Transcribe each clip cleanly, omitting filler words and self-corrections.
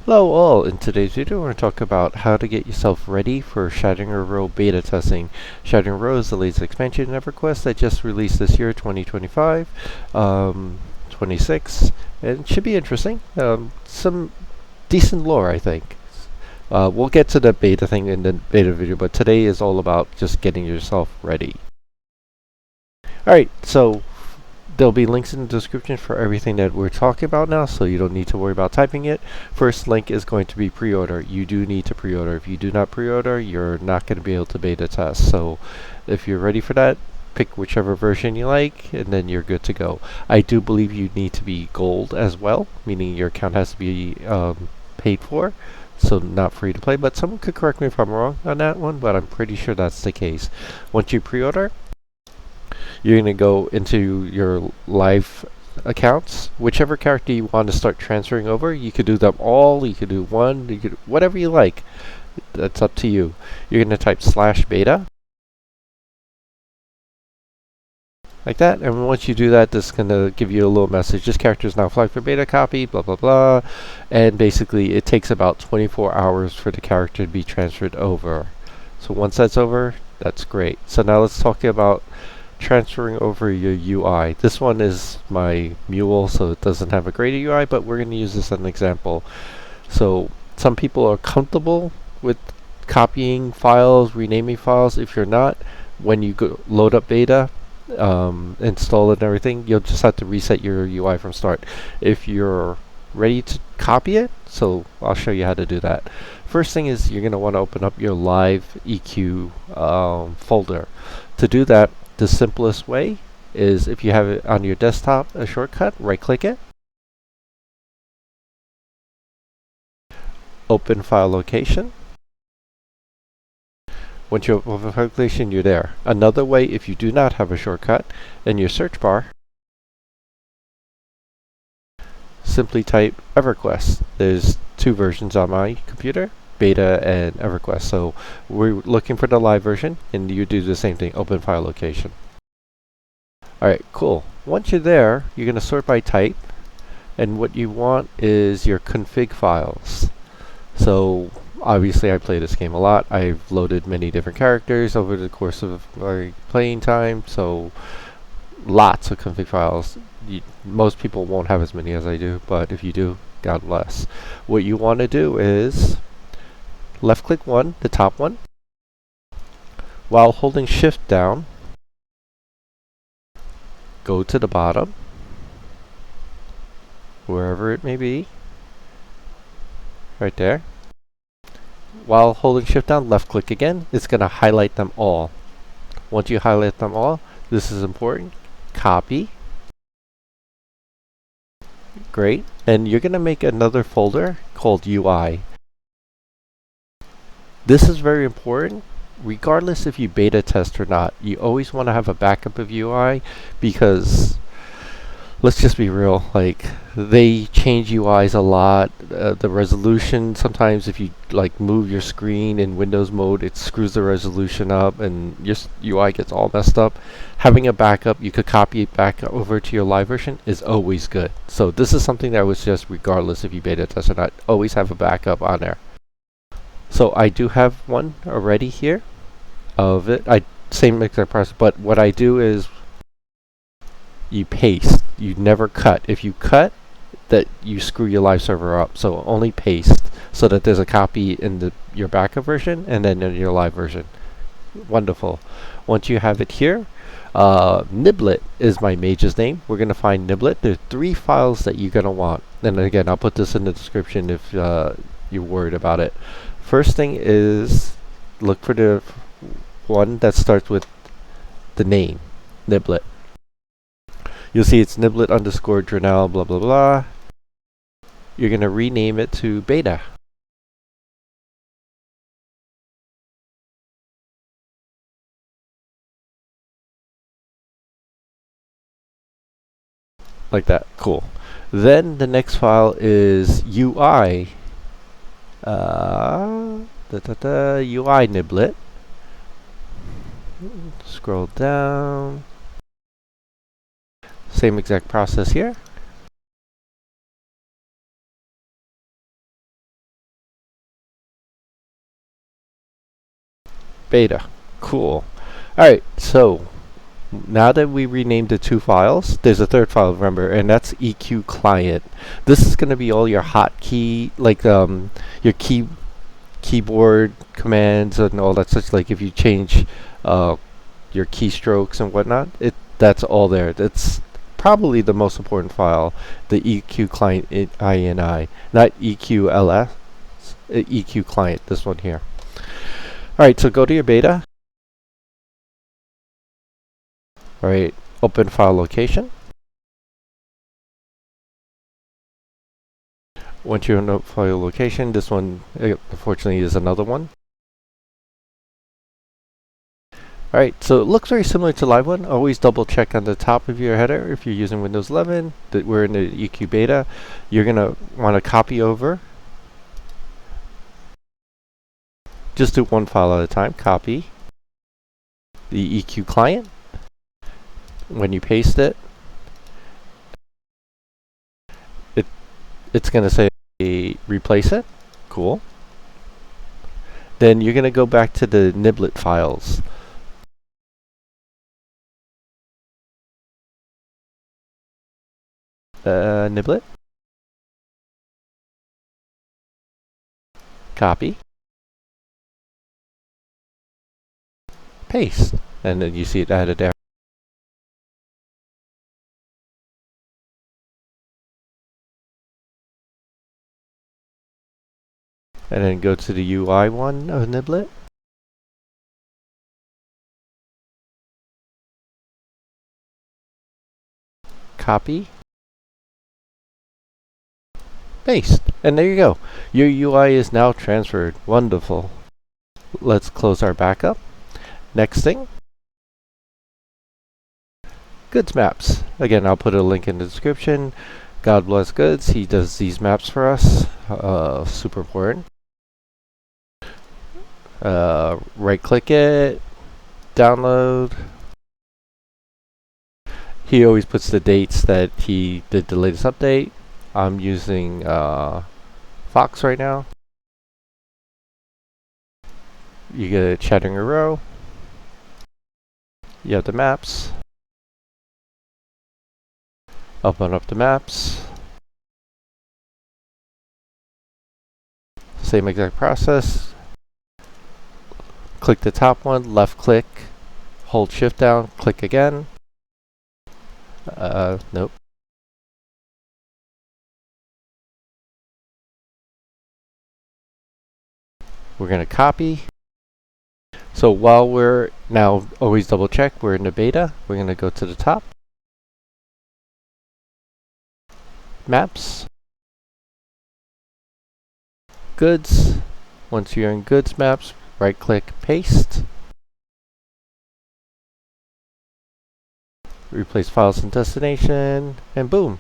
Hello all, in today's video we're going to talk about how to get yourself ready for Shattering of Ro beta testing. Shattering of Ro is the latest expansion in Everquest that just released this year, 2025, 26, and it should be interesting. Some decent lore, I think. We'll get to the beta thing in the beta video, but today is all about just getting yourself ready. Alright, so there'll be links in the description for everything that we're talking about now, so you don't need to worry about typing it. First link is going to be pre-order. You do need to pre-order. If you do not pre-order, you're not going to be able to beta test. So if you're ready for that, pick whichever version you like, and then you're good to go. I do believe you need to be gold as well, meaning your account has to be paid for, so not free to play. But someone could correct me if I'm wrong on that one, but I'm pretty sure that's the case. Once you pre-order, you're going to go into your live accounts. Whichever character you want to start transferring over, you could do them all, you could do one, you could whatever you like. That's up to you. You're going to type /beta. Like that, and once you do that, this is going to give you a little message. This character is now flagged for beta copy, blah blah blah. And basically it takes about 24 hours for the character to be transferred over. So once that's over, that's great. So now let's talk about transferring over your UI. This one is my mule, so it doesn't have a great UI, but we're going to use this as an example. So some people are comfortable with copying files, renaming files. If you're not, when you load up beta, install it and everything, you'll just have to reset your UI from start. If you're ready to copy it, so I'll show you how to do that. First thing is you're going to want to open up your live EQ folder. To do that, the simplest way is if you have it on your desktop, a shortcut, right click it, open file location. Once you open file location, you're there. Another way, if you do not have a shortcut, in your search bar, simply type Everquest. There's two versions on my computer, beta and Everquest. So we're looking for the live version, and you do the same thing, open file location. Alright, cool. Once you're there, you're going to sort by type, and what you want is your config files. So obviously I play this game a lot. I've loaded many different characters over the course of my playing time, so lots of config files. Most people won't have as many as I do, but if you do, God bless. What you want to do is left click one, the top one, while holding shift down, go to the bottom, wherever it may be, right there. While holding shift down, left click again, it's going to highlight them all. Once you highlight them all, this is important, copy. Great. And you're going to make another folder called UI. This is very important. Regardless if you beta test or not, you always want to have a backup of UI, because let's just be real, like, they change UIs a lot. The resolution, sometimes if you like move your screen in Windows mode, it screws the resolution up and your UI gets all messed up. Having a backup, you could copy it back over to your live version, is always good. So this is something that I would suggest regardless if you beta test or not, always have a backup on there. So I do have one already here of it. Same exact process, but what I do is you paste. You never cut. If you cut, that you screw your live server up. So only paste, so that there's a copy in your backup version and then in your live version. Wonderful. Once you have it here, Niblet is my mage's name. We're going to find Niblet. There's 3 files that you're going to want. And again, I'll put this in the description if you're worried about it. First thing is look for the one that starts with the name, Niblet. You'll see it's Niblet underscore Drenal blah blah blah. You're going to rename it to beta. Like that. Cool. Then the next file is UI. UI Niblet. Scroll down. Same exact process here. beta. Cool. Alright, so now that we renamed the two files, there's a third file, remember, and that's eqclient. This is going to be all your hotkey, like your keyboard commands and all that such. Like if you change your keystrokes and whatnot, that's all there. That's probably the most important file, the eqclient.ini, not EQLS, eqclient, this one here. Alright, so go to your beta. Alright, open file location. Once you're in file location, this one unfortunately is another one. Alright, so it looks very similar to live one. Always double check on the top of your header if you're using Windows 11 that we're in the EQ beta. You're going to want to copy over. Just do one file at a time. Copy the EQ client. When you paste it, it's going to say replace it. Cool. Then you're going to go back to the niblet files. Niblet. Copy. Paste. And then you see it added there. And then go to the UI one of niblet. Copy. Paste. And there you go. Your UI is now transferred. Wonderful. Let's close our backup. Next thing. Goods maps. Again, I'll put a link in the description. God bless Goods. He does these maps for us. Super important. Right click it. Download. He always puts the dates that he did the latest update. I'm using Fox right now. You get Shattering of Ro. You have the maps. Open up the maps. Same exact process. Click the top one, left click, hold shift down, click again. Nope. We're going to copy. So while we're now, always double check, we're in the beta. We're going to go to the top. Maps. Goods. Once you're in Goods Maps, right click, paste. Replace files and destination, and boom.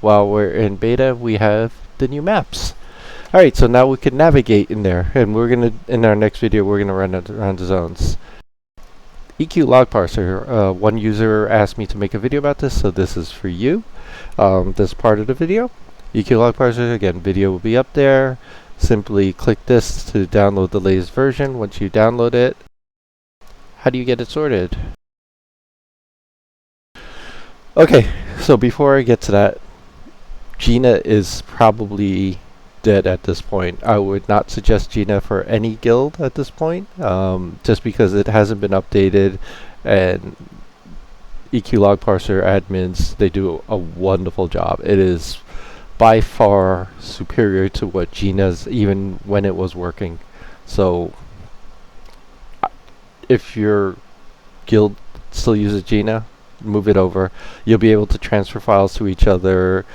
While we're in beta, we have the new maps. Alright, so now we can navigate in there, and we're gonna, in our next video, we're gonna run around the zones. EQ log parser. One user asked me to make a video about this, so this is for you. This part of the video. EQ log parser, again, video will be up there. Simply click this to download the latest version. Once you download it, how do you get it sorted? Okay, so before I get to that, Gina is probably dead at this point. I would not suggest Gina for any guild at this point, just because it hasn't been updated, and EQ log parser admins, they do a wonderful job. It is by far superior to what Gina's, even when it was working. So if your guild still uses Gina, move it over. You'll be able to transfer files to each other,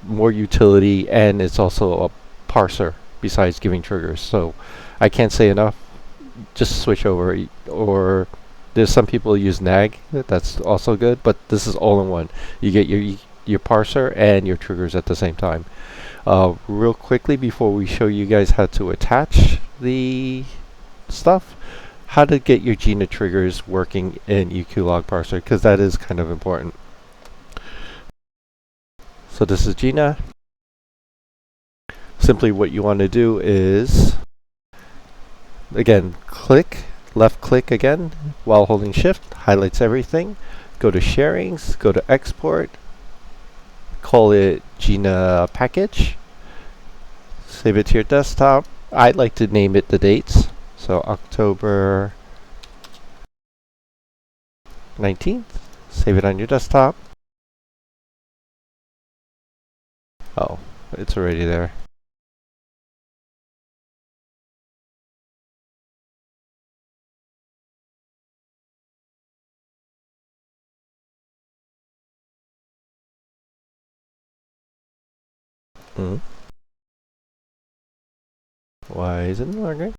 more utility, and it's also a parser besides giving triggers. So I can't say enough. Just switch over. Or there's some people who use nag, that's also good, but this is all in one. You get your parser and your triggers at the same time. Real quickly before we show you guys how to attach the stuff, how to get your Gina triggers working in EQ log parser, because that is kind of important. So this is Gina. Simply what you want to do is, again, click left click again while holding shift, highlights everything. Go to sharings, go to export, call it Gina package, save it to your desktop. I'd like to name it the dates. So October 19th, save it on your desktop. Oh, it's already there. Mm. Why isn't it working?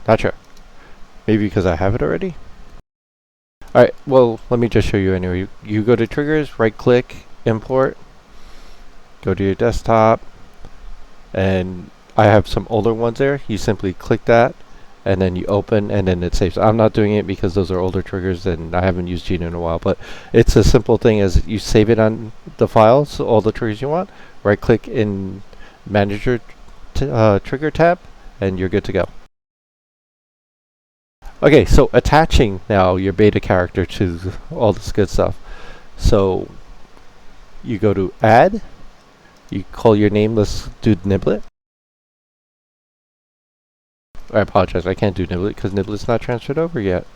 Not sure. Maybe because I have it already? Alright, well, let me just show you anyway. You go to triggers, right click, import, go to your desktop, and I have some older ones there. You simply click that, and then you open, and then it saves. I'm not doing it because those are older triggers and I haven't used Gina in a while, but it's a simple thing as you save it on the file, so all the triggers you want, right click in Manager Trigger tab, and you're good to go. Okay, so attaching now your beta character to all this good stuff. So you go to add, you call your name, let's do Niblet. I apologize, I can't do Niblet because Niblet's not transferred over yet.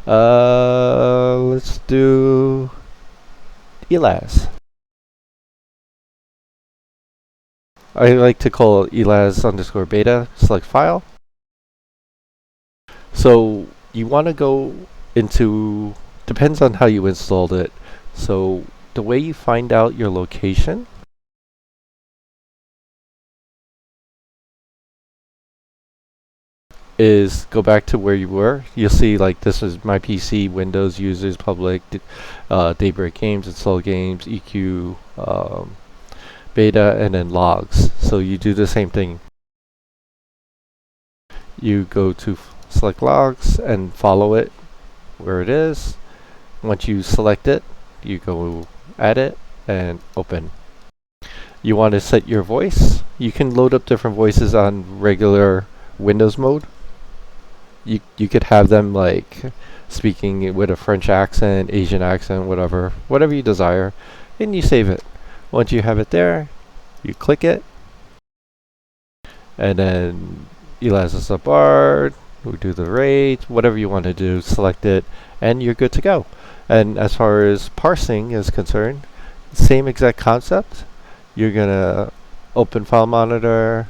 Let's do Elaz. I like to call Elaz underscore beta, select file. So you want to go into, depends on how you installed it. So the way you find out your location is go back to where you were. You'll see like this is my PC, Windows users, public, Daybreak Games, install games, EQ, beta, and then logs. So you do the same thing. You go to select logs and follow it where it is. Once you select it, you go edit and open. You want to set your voice. You can load up different voices on regular Windows mode. You could have them like speaking with a French accent, Asian accent, whatever you desire, and you save it. Once you have it there, you click it, and then Elaz is a bard. We do the rate, whatever you want to do, select it, and you're good to go. And as far as parsing is concerned, same exact concept. You're gonna open file monitor.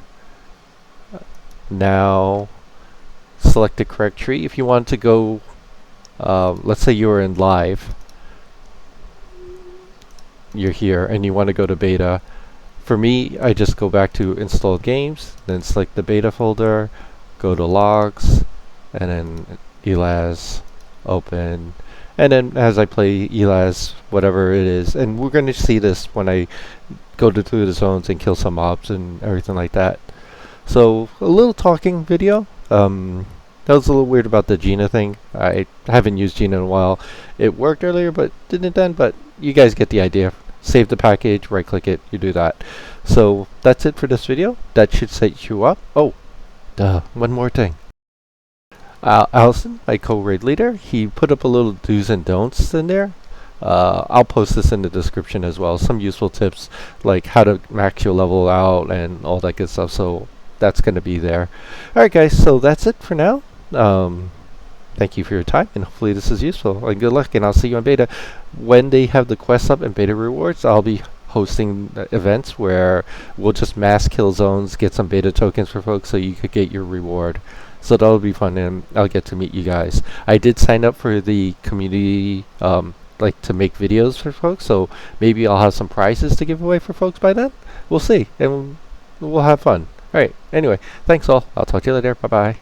Now select the correct tree. If you want to go, let's say you were in live, you're here, and you want to go to beta. For me, I just go back to install games, then select the beta folder, go to logs, and then Elaz, open, and then as I play Elaz, whatever it is, and we're going to see this when I go through the zones and kill some mobs and everything like that. So a little talking video. That was a little weird about the Gina thing. I haven't used Gina in a while. It worked earlier, but didn't then. But you guys get the idea. Save the package, right click it, you do that. So that's it for this video. That should set you up. Oh, one more thing. Alycin, my co-raid leader, he put up a little do's and don'ts in there. I'll post this in the description as well. Some useful tips like how to max your level out and all that good stuff. So that's going to be there. Alright guys, so that's it for now. Thank you for your time, and hopefully this is useful. And good luck, and I'll see you in beta. When they have the quests up and beta rewards, I'll be hosting events where we'll just mass kill zones, get some beta tokens for folks so you could get your reward. So that'll be fun, and I'll get to meet you guys. I did sign up for the community, like to make videos for folks, so maybe I'll have some prizes to give away for folks by then. We'll see, and we'll have fun. Alright, anyway, thanks all. I'll talk to you later. Bye-bye.